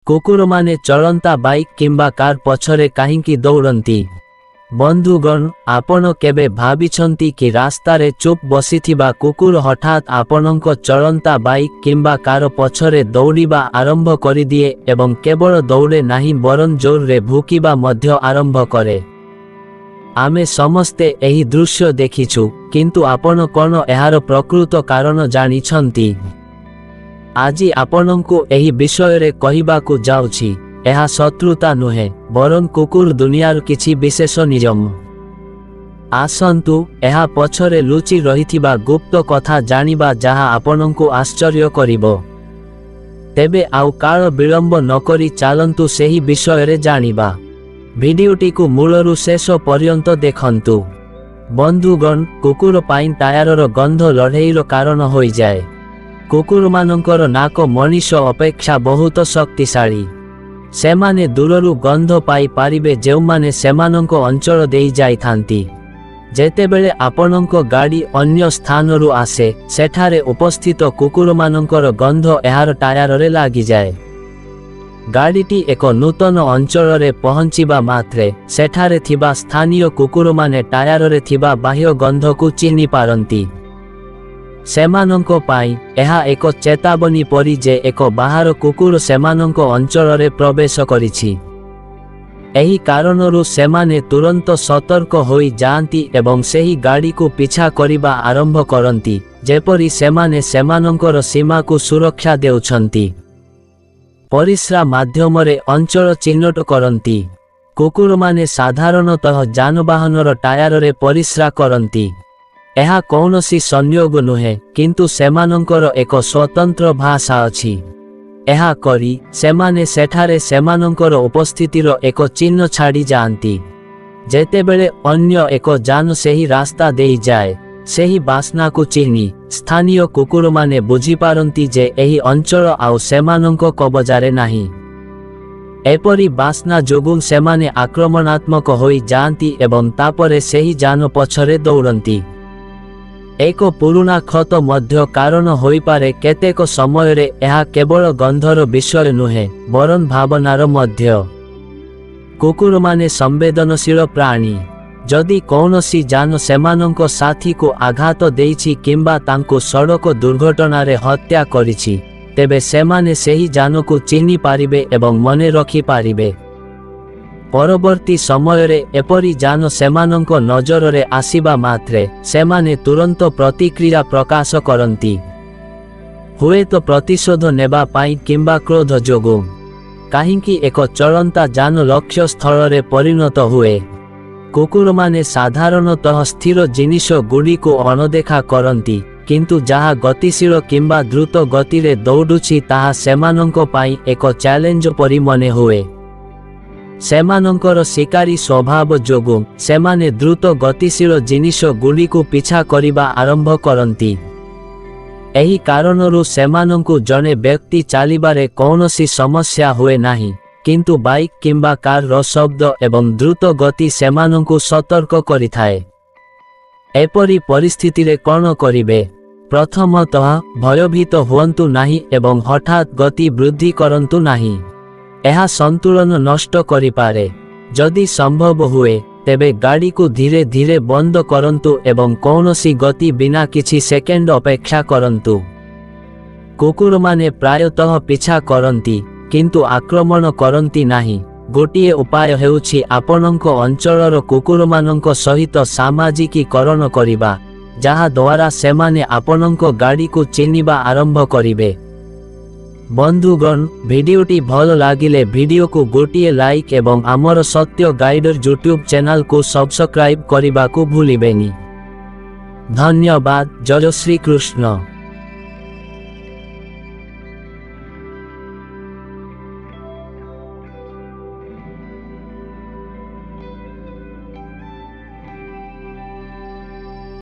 କୁକୁରମାନେ ଚଳନ୍ତା ବାଇକ୍ କିମ୍ବା କାର୍ ପଛରେ କାହିଁକି ଦୌଡ଼ନ୍ତି? ବନ୍ଧୁଗଣ, ଆପଣ କେବେ ଭାବିଛନ୍ତି କି ରାସ୍ତାରେ ଚୁପ୍ ବସିଥିବା କୁକୁର ହଠାତ୍ ଆପଣଙ୍କ ଚଳନ୍ତା ବାଇକ୍ କିମ୍ବା କାର ପଛରେ ଦୌଡ଼ିବା ଆରମ୍ଭ କରିଦିଏ ଏବଂ କେବଳ ଦୌଡ଼େ ନାହିଁ ବରଂ ଜୋରରେ ଭୁକିବା ମଧ୍ୟ ଆରମ୍ଭ କରେ? ଆମେ ସମସ୍ତେ ଏହି ଦୃଶ୍ୟ ଦେଖିଛୁ, କିନ୍ତୁ ଆପଣ କ'ଣ ଏହାର ପ୍ରକୃତ କାରଣ ଜାଣିଛନ୍ତି? ଆଜି ଆପଣଙ୍କୁ ଏହି ବିଷୟରେ କହିବାକୁ ଯାଉଛି। ଏହା ଶତ୍ରୁତା ନୁହେଁ, ବରଂ କୁକୁର ଦୁନିଆର କିଛି ବିଶେଷ ନିୟମ। ଆସନ୍ତୁ ଏହା ପଛରେ ଲୁଚି ରହିଥିବା ଗୁପ୍ତ କଥା ଜାଣିବା ଯାହା ଆପଣଙ୍କୁ ଆଶ୍ଚର୍ଯ୍ୟ କରିବ। ତେବେ ଆଉ କାଳ ବିଳମ୍ବ ନକରି ଚାଲନ୍ତୁ ସେହି ବିଷୟରେ ଜାଣିବା। ଭିଡିଓଟିକୁ ମୂଳରୁ ଶେଷ ପର୍ଯ୍ୟନ୍ତ ଦେଖନ୍ତୁ। ବନ୍ଧୁଗଣ, କୁକୁର ପାଇଁ ଟାୟାରର ଗନ୍ଧ ଲଢ଼େଇର କାରଣ ହୋଇଯାଏ। କୁକୁରମାନଙ୍କର ନାକ ମଣିଷ ଅପେକ୍ଷା ବହୁତ ଶକ୍ତିଶାଳୀ। ସେମାନେ ଦୂରରୁ ଗନ୍ଧ ପାଇ ପାରିବେ ଯେଉଁମାନେ ସେମାନଙ୍କ ଅଞ୍ଚଳ ଦେଇ ଯାଇଥାନ୍ତି। ଯେତେବେଳେ ଆପଣଙ୍କ ଗାଡ଼ି ଅନ୍ୟ ସ୍ଥାନରୁ ଆସେ, ସେଠାରେ ଉପସ୍ଥିତ କୁକୁରମାନଙ୍କର ଗନ୍ଧ ଏହାର ଟାୟାରରେ ଲାଗିଯାଏ। ଗାଡ଼ିଟି ଏକ ନୂତନ ଅଞ୍ଚଳରେ ପହଞ୍ଚିବା ମାତ୍ରେ ସେଠାରେ ଥିବା ସ୍ଥାନୀୟ କୁକୁରମାନେ ଟାୟାରରେ ଥିବା ବାହ୍ୟ ଗନ୍ଧକୁ ଚିହ୍ନି ପାରନ୍ତି। ସେମାନଙ୍କ ପାଇଁ ଏହା ଏକ ଚେତାବନୀ ପରି ଯେ ଏକ ବାହାର କୁକୁର ସେମାନଙ୍କ ଅଞ୍ଚଳରେ ପ୍ରବେଶ କରିଛି। ଏହି କାରଣରୁ ସେମାନେ ତୁରନ୍ତ ସତର୍କ ହୋଇ ଯାଆନ୍ତି ଏବଂ ସେହି ଗାଡ଼ିକୁ ପିଛା କରିବା ଆରମ୍ଭ କରନ୍ତି, ଯେପରି ସେମାନେ ସେମାନଙ୍କର ସୀମାକୁ ସୁରକ୍ଷା ଦେଉଛନ୍ତି। ପରିସ୍ରା ମାଧ୍ୟମରେ ଅଞ୍ଚଳ ଚିହ୍ନଟ କରନ୍ତି। କୁକୁରମାନେ ସାଧାରଣତଃ ଯାନବାହନର ଟାୟାରରେ ପରିସ୍ରା କରନ୍ତି। ଏହା କୌଣସି ସଂଯୋଗ ନୁହେଁ, କିନ୍ତୁ ସେମାନଙ୍କର ଏକ ସ୍ୱତନ୍ତ୍ର ଭାଷା ଅଛି। ଏହା କରି ସେମାନେ ସେଠାରେ ସେମାନଙ୍କର ଉପସ୍ଥିତିର ଏକ ଚିହ୍ନ ଛାଡ଼ି ଯାଆନ୍ତି। ଯେତେବେଳେ ଅନ୍ୟ ଏକ ଯାନ ସେହି ରାସ୍ତା ଦେଇ ଯାଏ, ସେହି ବାସ୍ନାକୁ ଚିହ୍ନି ସ୍ଥାନୀୟ କୁକୁରମାନେ ବୁଝିପାରନ୍ତି ଯେ ଏହି ଅଞ୍ଚଳ ଆଉ ସେମାନଙ୍କ କବଜାରେ ନାହିଁ। ଏପରି ବାସ୍ନା ଯୋଗୁଁ ସେମାନେ ଆକ୍ରମଣାତ୍ମକ ହୋଇ ଯାଆନ୍ତି ଏବଂ ତାପରେ ସେହି ଯାନ ପଛରେ ଦୌଡ଼ନ୍ତି। ଏକ ପୁରୁଣା କ୍ଷତ ମଧ୍ୟ କାରଣ ହୋଇପାରେ। କେତେକ ସମୟରେ ଏହା କେବଳ ଗନ୍ଧର ବିଷୟ ନୁହେଁ, ବରଂ ଭାବନାର ମଧ୍ୟ। କୁକୁରମାନେ ସମ୍ବେଦନଶୀଳ ପ୍ରାଣୀ। ଯଦି କୌଣସି ଯାନ ସେମାନଙ୍କ ସାଥୀକୁ ଆଘାତ ଦେଇଛି କିମ୍ବା ତାଙ୍କୁ ସଡ଼କ ଦୁର୍ଘଟଣାରେ ହତ୍ୟା କରିଛି, ତେବେ ସେମାନେ ସେହି ଯାନକୁ ଚିହ୍ନି ପାରିବେ ଏବଂ ମନେ ରଖିପାରିବେ। ପରବର୍ତ୍ତୀ ସମୟରେ ଏପରି ଯାନ ସେମାନଙ୍କ ନଜରରେ ଆସିବା ମାତ୍ରେ ସେମାନେ ତୁରନ୍ତ ପ୍ରତିକ୍ରିୟା ପ୍ରକାଶ କରନ୍ତି, ହୁଏତ ପ୍ରତିଶୋଧ ନେବା ପାଇଁ କିମ୍ବା କ୍ରୋଧ ଯୋଗୁଁ। କାହିଁକି ଏକ ଚଳନ୍ତା ଯାନ ଲକ୍ଷ୍ୟ ସ୍ଥଳରେ ପରିଣତ ହୁଏ? କୁକୁରମାନେ ସାଧାରଣତଃ ସ୍ଥିର ଜିନିଷ ଗୁଡ଼ିକୁ ଅଣଦେଖା କରନ୍ତି, କିନ୍ତୁ ଯାହା ଗତିଶୀଳ କିମ୍ବା ଦ୍ରୁତ ଗତିରେ ଦୌଡ଼ୁଛି ତାହା ସେମାନଙ୍କ ପାଇଁ ଏକ ଚ୍ୟାଲେଞ୍ଜ ପରି ମନେ ହୁଏ। ସେମାନଙ୍କର ଶିକାରୀ ସ୍ୱଭାବ ଯୋଗୁଁ ସେମାନେ ଦ୍ରୁତ ଗତିଶୀଳ ଜିନିଷ ଗୁଡ଼ିକୁ ପିଛା କରିବା ଆରମ୍ଭ କରନ୍ତି। ଏହି କାରଣରୁ ସେମାନଙ୍କୁ ଜଣେ ବ୍ୟକ୍ତି ଚାଲିବାରେ କୌଣସି ସମସ୍ୟା ହୁଏ ନାହିଁ, କିନ୍ତୁ ବାଇକ୍ କିମ୍ବା କାର୍ର ଶବ୍ଦ ଏବଂ ଦ୍ରୁତ ଗତି ସେମାନଙ୍କୁ ସତର୍କ କରିଥାଏ। ଏପରି ପରିସ୍ଥିତିରେ କ'ଣ କରିବେ? ପ୍ରଥମତଃ, ଭୟଭୀତ ହୁଅନ୍ତୁ ନାହିଁ ଏବଂ ହଠାତ୍ ଗତି ବୃଦ୍ଧି କରନ୍ତୁ ନାହିଁ। ଏହା ସନ୍ତୁଳନ ନଷ୍ଟ କରିପାରେ। ଯଦି ସମ୍ଭବ ହୁଏ, ତେବେ ଗାଡ଼ିକୁ ଧୀରେ ଧୀରେ ବନ୍ଦ କରନ୍ତୁ ଏବଂ କୌଣସି ଗତି ବିନା କିଛି ସେକେଣ୍ଡ ଅପେକ୍ଷା କରନ୍ତୁ। କୁକୁରମାନେ ପ୍ରାୟତଃ ପିଛା କରନ୍ତି, କିନ୍ତୁ ଆକ୍ରମଣ କରନ୍ତି ନାହିଁ। ଗୋଟିଏ ଉପାୟ ହେଉଛି ଆପଣଙ୍କ ଅଞ୍ଚଳର କୁକୁରମାନଙ୍କ ସହିତ ସାମାଜିକୀକରଣ କରିବା, ଯାହା ଦ୍ୱାରା ସେମାନେ ଆପଣଙ୍କ ଗାଡ଼ିକୁ ଚିହ୍ନିବା ଆରମ୍ଭ କରିବେ। ବନ୍ଧୁଗଣ, ଭିଡିଓଟି ଭଲ ଲାଗିଲେ ଭିଡିଓକୁ ଗୋଟିଏ ଲାଇକ୍ ଏବଂ ଆମର ସତ୍ୟ ଗାଇଡର ୟୁଟ୍ୟୁବ୍ ଚ୍ୟାନେଲକୁ ସବସ୍କ୍ରାଇବ୍ କରିବାକୁ ଭୁଲିବେନି। ଧନ୍ୟବାଦ। ଜୟ ଶ୍ରୀକୃଷ୍ଣ।